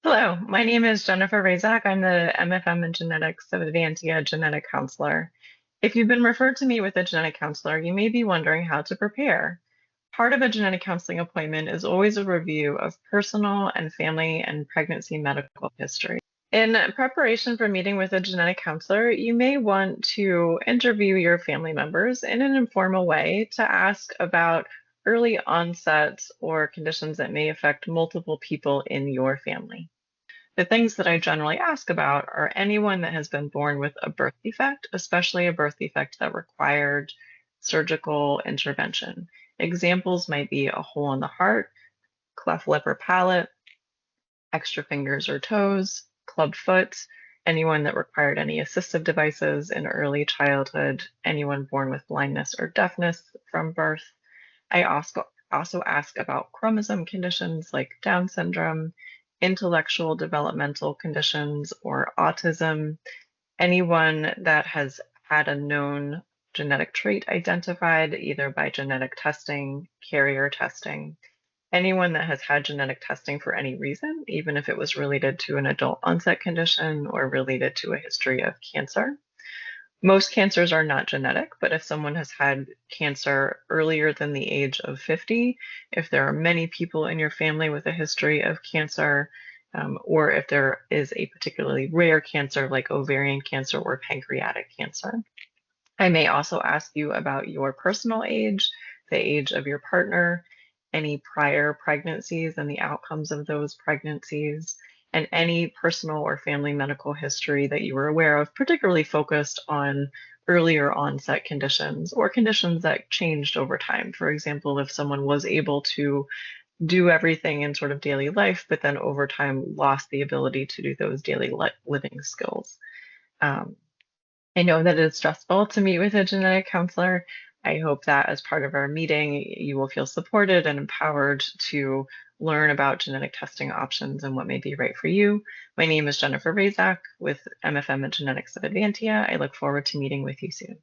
Hello, my name is Jennifer Razak. I'm the MFM in Genetics of Advantia genetic counselor. If you've been referred to me with a genetic counselor, you may be wondering how to prepare. Part of a genetic counseling appointment is always a review of personal and family and pregnancy medical history. In preparation for meeting with a genetic counselor, you may want to interview your family members in an informal way to ask about early onset or conditions that may affect multiple people in your family. The things that I generally ask about are anyone that has been born with a birth defect, especially a birth defect that required surgical intervention. Examples might be a hole in the heart, cleft lip or palate, extra fingers or toes, club foot, anyone that required any assistive devices in early childhood, anyone born with blindness or deafness from birth. I also ask about chromosome conditions like Down syndrome, intellectual developmental conditions, or autism. Anyone that has had a known genetic trait identified either by genetic testing, carrier testing. Anyone that has had genetic testing for any reason, even if it was related to an adult onset condition or related to a history of cancer. Most cancers are not genetic, but if someone has had cancer earlier than the age of 50, if there are many people in your family with a history of cancer, or if there is a particularly rare cancer like ovarian cancer or pancreatic cancer. I may also ask you about your personal age, the age of your partner, any prior pregnancies and the outcomes of those pregnancies, and any personal or family medical history that you were aware of, particularly focused on earlier onset conditions or conditions that changed over time. For example, if someone was able to do everything in sort of daily life, but then over time lost the ability to do those daily living skills. Um, I know that it's stressful to meet with a genetic counselor. I hope that as part of our meeting, you will feel supported and empowered to learn about genetic testing options and what may be right for you. My name is Jennifer Razak with MFM and Genetics of Advantia. I look forward to meeting with you soon.